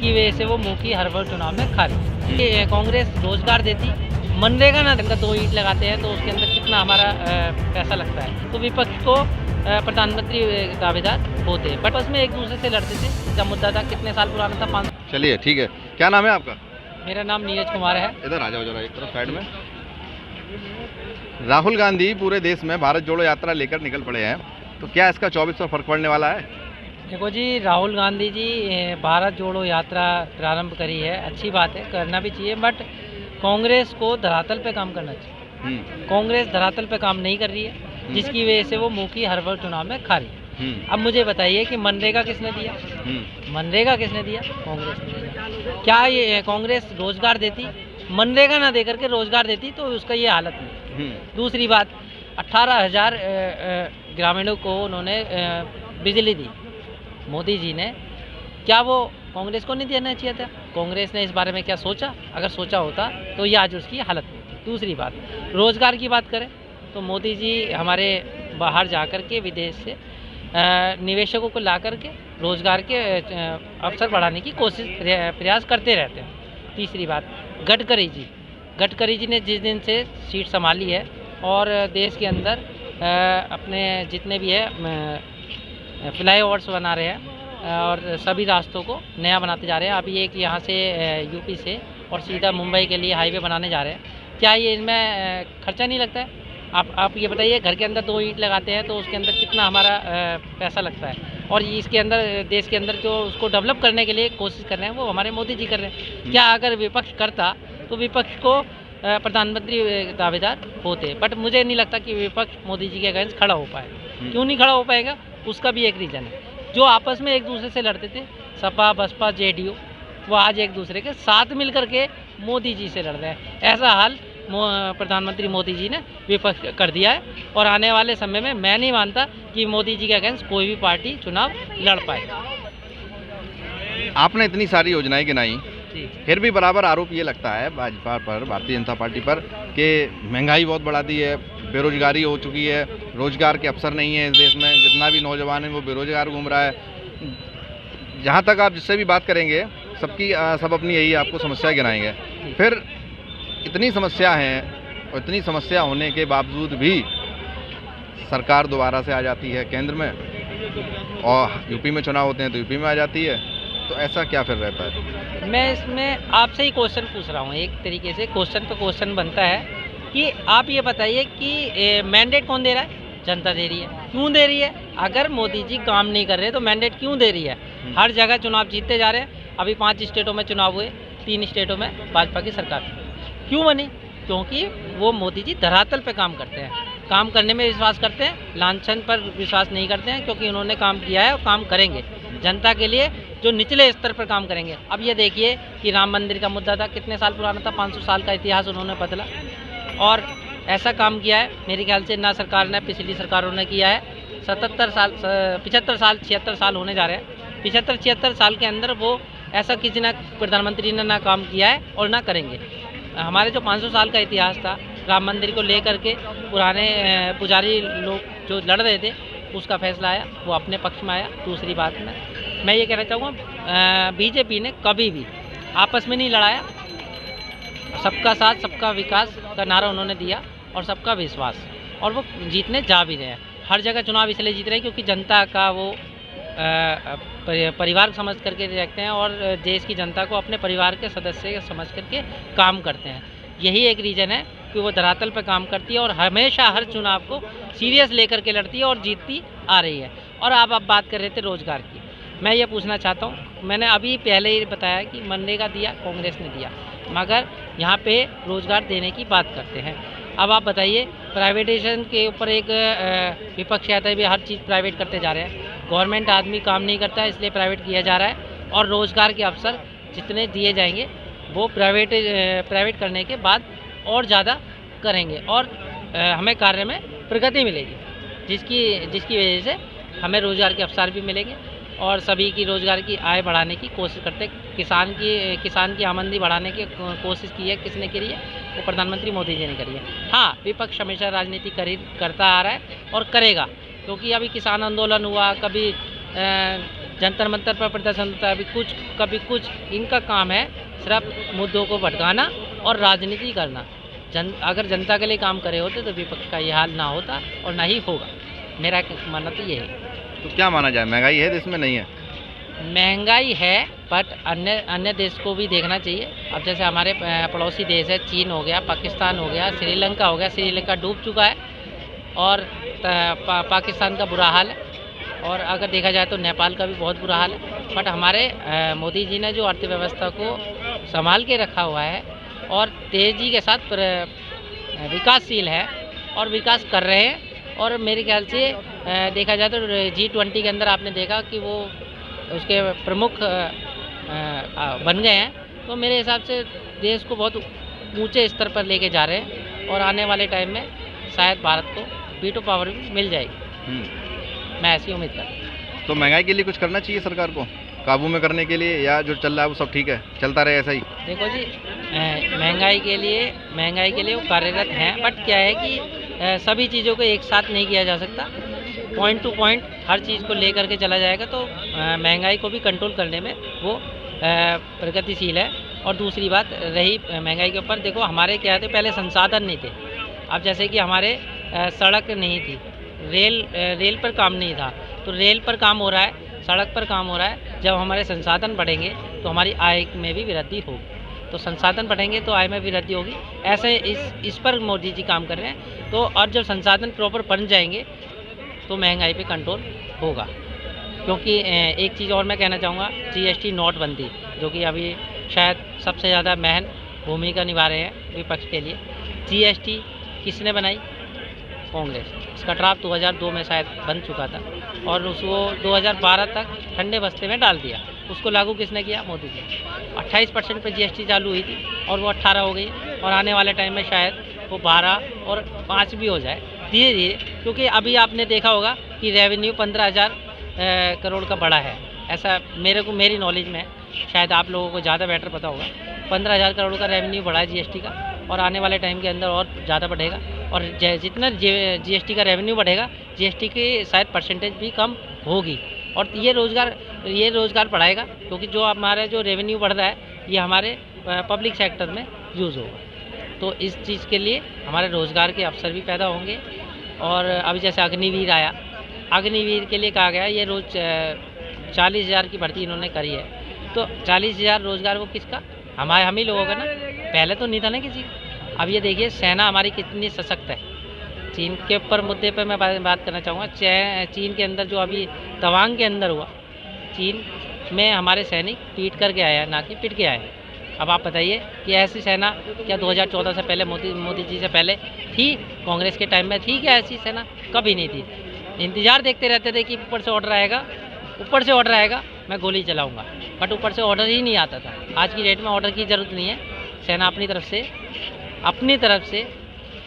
जिसकी वजह से वो मुँह की हर बार चुनाव में खा रही है। कांग्रेस रोजगार देती, मनरेगा ना अंदर 2 ईंट लगाते हैं तो उसके अंदर कितना हमारा पैसा लगता है। तो विपक्ष को प्रधानमंत्री दावेदार होते हैं, बट उसमें एक दूसरे से लड़ते थे। जब मुद्दा था कितने साल पुराना था, 5। चलिए ठीक है, क्या नाम है आपका? मेरा नाम नीरज कुमार है। इधर आ जाओ जरा एक तरफ साइड में। राहुल गांधी पूरे देश में भारत जोड़ो यात्रा लेकर निकल पड़े हैं, तो क्या इसका 24 पर फर्क पड़ने वाला है? देखो जी, राहुल गांधी जी भारत जोड़ो यात्रा प्रारंभ करी है, अच्छी बात है, करना भी चाहिए, बट कांग्रेस को धरातल पे काम करना चाहिए। कांग्रेस धरातल पे काम नहीं कर रही है, जिसकी वजह से वो मुँह की हर बार चुनाव में खा रही है। अब मुझे बताइए कि मनरेगा किसने दिया? मनरेगा किसने दिया? कांग्रेस ने दिया। क्या ये कांग्रेस रोजगार देती? मनरेगा ना दे करके रोजगार देती तो उसका ये हालत नहीं। दूसरी बात, 18,000 ग्रामीणों को उन्होंने बिजली दी मोदी जी ने। क्या वो कांग्रेस को नहीं देना चाहिए था? कांग्रेस ने इस बारे में क्या सोचा? अगर सोचा होता तो ये आज उसकी हालत नहीं थी। दूसरी बात, रोजगार की बात करें तो मोदी जी हमारे बाहर जा कर के विदेश से निवेशकों को ला करके रोजगार के अवसर बढ़ाने की प्रयास करते रहते हैं। तीसरी बात, गडकरी जी ने जिस दिन से सीट संभाली है और देश के अंदर अपने जितने भी है फ्लाईओवर्स बना रहे हैं और सभी रास्तों को नया बनाते जा रहे हैं। अभी एक यहाँ से यूपी से और सीधा मुंबई के लिए हाईवे बनाने जा रहे हैं। क्या ये इनमें खर्चा नहीं लगता है? आप ये बताइए, घर के अंदर 2 ईंट लगाते हैं तो उसके अंदर कितना हमारा पैसा लगता है, और इसके अंदर देश के अंदर जो उसको डेवलप करने के लिए कोशिश कर रहे हैं वो हमारे मोदी जी कर रहे हैं। क्या अगर विपक्ष करता तो विपक्ष को प्रधानमंत्री दावेदार होते, बट मुझे नहीं लगता कि विपक्ष मोदी जी के अगेंस्ट खड़ा हो पाए। क्यों नहीं खड़ा हो पाएगा? उसका भी एक रीज़न है। जो आपस में एक दूसरे से लड़ते थे, सपा बसपा जेडीयू, वो आज एक दूसरे के साथ मिल करके मोदी जी से लड़ रहे हैं। ऐसा हाल प्रधानमंत्री मोदी जी ने विपक्ष कर दिया है, और आने वाले समय में मैं नहीं मानता कि मोदी जी के अगेंस्ट कोई भी पार्टी चुनाव लड़ पाएगा। आपने इतनी सारी योजनाएं गिनाई, फिर भी बराबर आरोप ये लगता है भाजपा पर, भारतीय जनता पार्टी पर, कि महंगाई बहुत बढ़ा दी है, बेरोजगारी हो चुकी है, रोजगार के अवसर नहीं है इस देश में, जितना भी नौजवान है वो बेरोजगार घूम रहा है। जहाँ तक आप जिससे भी बात करेंगे सब अपनी यही आपको समस्या गिनाएंगे। फिर इतनी समस्या हैं और इतनी समस्या होने के बावजूद भी सरकार दोबारा से आ जाती है केंद्र में, और यूपी में चुनाव होते हैं तो यूपी में आ जाती है, तो ऐसा क्या फिर रहता है? मैं इसमें आपसे ही क्वेश्चन पूछ रहा हूँ, एक तरीके से क्वेश्चन पे क्वेश्चन बनता है कि आप ये बताइए कि मैंडेट कौन दे रहा है? जनता दे रही है। क्यों दे रही है? अगर मोदी जी काम नहीं कर रहे तो मैंडेट क्यों दे रही है? हर जगह चुनाव जीतते जा रहे हैं। अभी 5 स्टेटों में चुनाव हुए, 3 स्टेटों में भाजपा की सरकार क्यों बनी? क्योंकि वो मोदी जी धरातल पे काम करते हैं, काम करने में विश्वास करते हैं, लांछन पर विश्वास नहीं करते हैं, क्योंकि उन्होंने काम किया है और काम करेंगे जनता के लिए, जो निचले स्तर पर काम करेंगे। अब ये देखिए कि राम मंदिर का मुद्दा था, कितने साल पुराना था, 500 साल का इतिहास उन्होंने बदला और ऐसा काम किया है। मेरे ख्याल से ना सरकार ने, पिछली सरकारों ने किया है। 75 साल 76 साल होने जा रहे हैं। 75-76 साल के अंदर वो ऐसा किसी ना प्रधानमंत्री ने ना काम किया है और ना करेंगे। हमारे जो 500 साल का इतिहास था राम मंदिर को लेकर के, पुराने पुजारी लोग जो लड़ रहे थे, उसका फैसला आया, वो अपने पक्ष में आया। दूसरी बात में मैं ये कहना चाहूँगा, बीजेपी ने कभी भी आपस में नहीं लड़ाया। सबका साथ सबका विकास का नारा उन्होंने दिया और सबका विश्वास, और वो जीतने जा भी रहे हैं। हर जगह चुनाव इसलिए जीत रहे हैं क्योंकि जनता का वो परिवार समझ करके रखते हैं और देश की जनता को अपने परिवार के सदस्य समझ करके काम करते हैं। यही एक रीज़न है कि वो धरातल पर काम करती है और हमेशा हर चुनाव को सीरियस लेकर के लड़ती है और जीतती आ रही है। और आप बात कर रहे थे रोज़गार की, मैं ये पूछना चाहता हूँ, मैंने अभी पहले ही बताया कि मनरेगा दिया, कांग्रेस ने दिया, मगर यहाँ पे रोज़गार देने की बात करते हैं। अब आप बताइए, प्राइवेटाइजेशन के ऊपर एक विपक्ष कहता है भी हर चीज़ प्राइवेट करते जा रहे हैं। गवर्नमेंट आदमी काम नहीं करता है इसलिए प्राइवेट किया जा रहा है, और रोज़गार के अवसर जितने दिए जाएंगे वो प्राइवेट करने के बाद और ज़्यादा करेंगे और हमें कार्य में प्रगति मिलेगी, जिसकी वजह से हमें रोज़गार के अवसर भी मिलेंगे और सभी की रोज़गार की आय बढ़ाने की कोशिश करते हैं। किसान की आमदनी बढ़ाने की कोशिश की है, किसने करी है? वो प्रधानमंत्री मोदी जी ने करी है। हाँ, विपक्ष हमेशा राजनीति करता आ रहा है और करेगा, क्योंकि अभी किसान आंदोलन हुआ, कभी जंतर मंतर पर प्रदर्शन होता है, कभी कुछ। इनका काम है सिर्फ मुद्दों को भटकाना और राजनीति करना। अगर जनता के लिए काम करे होते तो विपक्ष का ये हाल ना होता और ना ही होगा। मेरा मानना तो ये है। तो क्या माना जाए, महंगाई है देश में, नहीं है? महंगाई है, बट अन्य देश को भी देखना चाहिए। अब जैसे हमारे पड़ोसी देश है, चीन हो गया, पाकिस्तान हो गया, श्रीलंका हो गया। श्रीलंका डूब चुका है और पाकिस्तान का बुरा हाल है, और अगर देखा जाए तो नेपाल का भी बहुत बुरा हाल है। बट हमारे मोदी जी ने जो अर्थव्यवस्था को संभाल के रखा हुआ है और तेज़ी के साथ विकासशील है और विकास कर रहे हैं। और मेरे ख्याल से देखा जाए तो G20 के अंदर आपने देखा कि वो उसके प्रमुख बन गए हैं। तो मेरे हिसाब से देश को बहुत ऊंचे स्तर पर लेके जा रहे हैं और आने वाले टाइम में शायद भारत को वीटो पावर भी मिल जाएगी। मैं ऐसी उम्मीद करता हूँ। तो महंगाई के लिए कुछ करना चाहिए सरकार को काबू में करने के लिए, या जो चल रहा है वो सब ठीक है, चलता रहे ऐसा ही? देखो जी, महंगाई के लिए वो कार्यरत हैं, बट क्या है कि सभी चीज़ों को एक साथ नहीं किया जा सकता। पॉइंट टू पॉइंट हर चीज़ को लेकर के चला जाएगा तो महंगाई को भी कंट्रोल करने में वो प्रगतिशील है। और दूसरी बात रही महंगाई के ऊपर, देखो हमारे क्या थे, पहले संसाधन नहीं थे। अब जैसे कि हमारे सड़क नहीं थी, रेल पर काम नहीं था, तो रेल पर काम हो रहा है, सड़क पर काम हो रहा है। जब हमारे संसाधन बढ़ेंगे तो हमारी आय में भी वृद्धि होगी, तो संसाधन बढ़ेंगे तो आय में भी वृद्धि होगी। ऐसे इस पर मोदी जी काम कर रहे हैं। तो और जब संसाधन प्रॉपर बन जाएंगे तो महंगाई पे कंट्रोल होगा। क्योंकि एक चीज़ और मैं कहना चाहूँगा, GST नोटबंदी, जो कि अभी शायद सबसे ज़्यादा महन भूमिका निभा रहे हैं विपक्ष के लिए। GST किसने बनाई? कांग्रेस। इसका ड्राफ्ट 2002 में शायद बन चुका था और उसको 2012 तक ठंडे बस्ते में डाल दिया। उसको लागू किसने किया? मोदी जी। 28% पे GST चालू हुई थी और वो 18 हो गई, और आने वाले टाइम में शायद वो 12 और 5 भी हो जाए धीरे धीरे। क्योंकि अभी आपने देखा होगा कि रेवेन्यू 15,000 करोड़ का बढ़ा है, ऐसा मेरी नॉलेज में है, शायद आप लोगों को ज़्यादा बेटर पता होगा। 15,000 करोड़ का रेवेन्यू बढ़ा है GST का, और आने वाले टाइम के अंदर और ज़्यादा बढ़ेगा। और जितना GST का रेवेन्यू बढ़ेगा, GST की शायद परसेंटेज भी कम होगी, और ये रोज़गार बढ़ाएगा। क्योंकि जो हमारा जो रेवेन्यू बढ़ रहा है ये हमारे पब्लिक सेक्टर में यूज़ होगा, तो इस चीज़ के लिए हमारे रोज़गार के अवसर भी पैदा होंगे। और अभी जैसे अग्निवीर आया, अग्निवीर के लिए कहा गया ये रोज़ 40,000 की भर्ती इन्होंने करी है, तो 40,000 रोज़गार वो किसका? हम ही लोगों का ना, पहले तो नहीं था ना किसी का। अब ये देखिए सेना हमारी कितनी सशक्त है। चीन के ऊपर मुद्दे पर मैं बात करना चाहूँगा। चीन के अंदर जो अभी तवांग के अंदर हुआ, चीन में हमारे सैनिक पीट करके आया, ना कि पिट के आए। अब आप बताइए कि ऐसी सेना क्या 2014 से पहले मोदी जी से पहले थी? कांग्रेस के टाइम में थी क्या ऐसी सेना? कभी नहीं थी। इंतज़ार देखते रहते थे कि ऊपर से ऑर्डर आएगा मैं गोली चलाऊँगा, बट ऊपर से ऑर्डर ही नहीं आता था। आज की डेट में ऑर्डर की ज़रूरत नहीं है, सेना अपनी तरफ से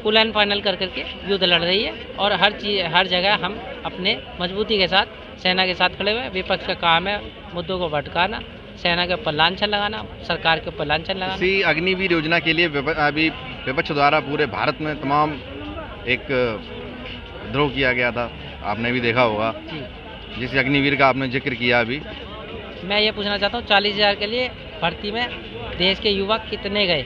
फुल एंड फाइनल करके युद्ध लड़ रही है। और हर जगह हम अपने मजबूती के साथ सेना के साथ खड़े हुए हैं। विपक्ष का काम है मुद्दों को भटकाना, सेना के ऊपर लांछन लगाना, सरकार के ऊपर लांछन लगाना। इसी अग्निवीर योजना के लिए अभी विपक्ष द्वारा पूरे भारत में तमाम एक विद्रोह किया गया था, आपने भी देखा होगा, जिस अग्निवीर का आपने जिक्र किया। अभी मैं ये पूछना चाहता हूँ, 40,000 के लिए भर्ती में देश के युवक कितने गए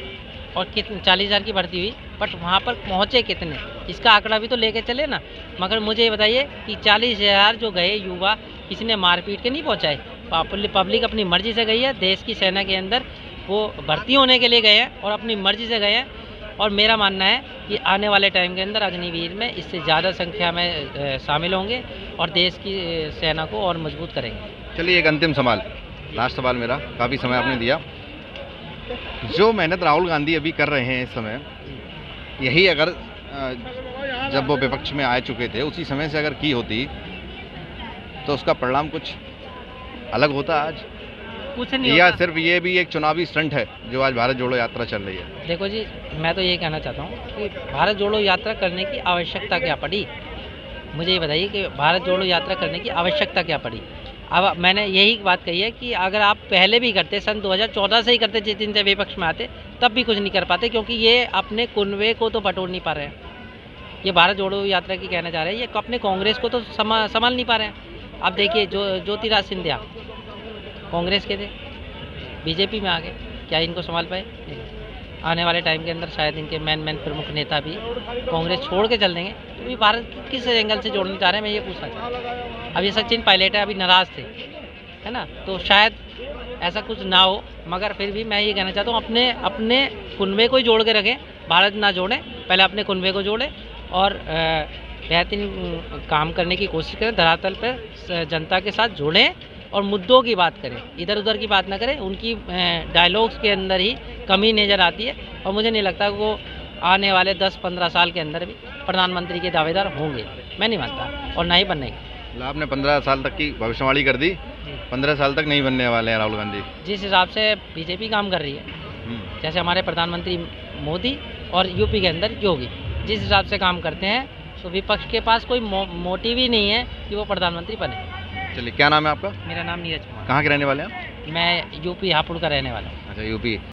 और कितने 40,000 की भर्ती हुई, बट वहाँ पर पहुँचे कितने? इसका आंकड़ा भी तो लेके चले ना। मगर मुझे ये बताइए कि 40,000 जो गए युवा, किसी ने मारपीट के नहीं पहुँचाए, पब्लिक अपनी मर्जी से गई है। देश की सेना के अंदर वो भर्ती होने के लिए गए हैं और अपनी मर्जी से गए हैं। और मेरा मानना है कि आने वाले टाइम के अंदर अग्निवीर में इससे ज़्यादा संख्या में शामिल होंगे और देश की सेना को और मजबूत करेंगे। चलिए, एक अंतिम सवाल, लास्ट सवाल मेरा, काफ़ी समय आपने दिया। जो मेहनत राहुल गांधी अभी कर रहे हैं इस समय, यही अगर जब वो विपक्ष में आ चुके थे उसी समय से अगर की होती तो उसका परिणाम कुछ अलग होता आज? कुछ नहीं या होता। सिर्फ ये भी एक चुनावी स्टंट है जो आज भारत जोड़ो यात्रा चल रही है? देखो जी, मैं तो ये कहना चाहता हूँ कि भारत जोड़ो यात्रा करने की आवश्यकता क्या पड़ी? मुझे ये बताइए कि भारत जोड़ो यात्रा करने की आवश्यकता क्या पड़ी? अब मैंने यही बात कही है कि अगर आप पहले भी करते, सन 2014 से ही करते, जिस दिन से विपक्ष में आते, तब भी कुछ नहीं कर पाते, क्योंकि ये अपने कुनबे को तो बटोर नहीं पा रहे हैं। ये भारत जोड़ो यात्रा की कहना चाह रहे हैं, ये अपने कांग्रेस को तो संभाल नहीं पा रहे हैं। अब देखिए ज्योतिराज सिंधिया कांग्रेस के थे, बीजेपी में आ गए, क्या इनको संभाल पाए? आने वाले टाइम के अंदर शायद इनके मेन प्रमुख नेता भी कांग्रेस छोड़ के चल देंगे। तो भी भारत किस एंगल से जोड़ना चाह रहे हैं, मैं ये पूछना चाहता हूँ। अब ये सचिन पायलट है, अभी नाराज़ थे, है ना, तो शायद ऐसा कुछ ना हो, मगर फिर भी मैं ये कहना चाहता हूँ अपने कुनबे को ही जोड़ के रखें, भारत ना जोड़ें, पहले अपने कुनबे को जोड़ें और बेहतरीन काम करने की कोशिश करें, धरातल पर जनता के साथ जुड़ें और मुद्दों की बात करें, इधर उधर की बात ना करें। उनकी डायलॉग्स के अंदर ही कमी नज़र आती है और मुझे नहीं लगता वो आने वाले 10-15 साल के अंदर भी प्रधानमंत्री के दावेदार होंगे, मैं नहीं मानता, और ना ही बनेंगे। आपने 15 साल तक की भविष्यवाणी कर दी, 15 साल तक नहीं बनने वाले हैं राहुल गांधी। जिस हिसाब से बीजेपी काम कर रही है, जैसे हमारे प्रधानमंत्री मोदी और यूपी के अंदर योगी जिस हिसाब से काम करते हैं, तो विपक्ष के पास कोई मोटिव ही नहीं है कि वो प्रधानमंत्री बने। चलिए, क्या नाम है आपका? मेरा नाम नीरज कुमार। कहाँ के रहने वाले हैं आप? मैं यूपी हापुड़ का रहने वाला हूँ। अच्छा, यूपी।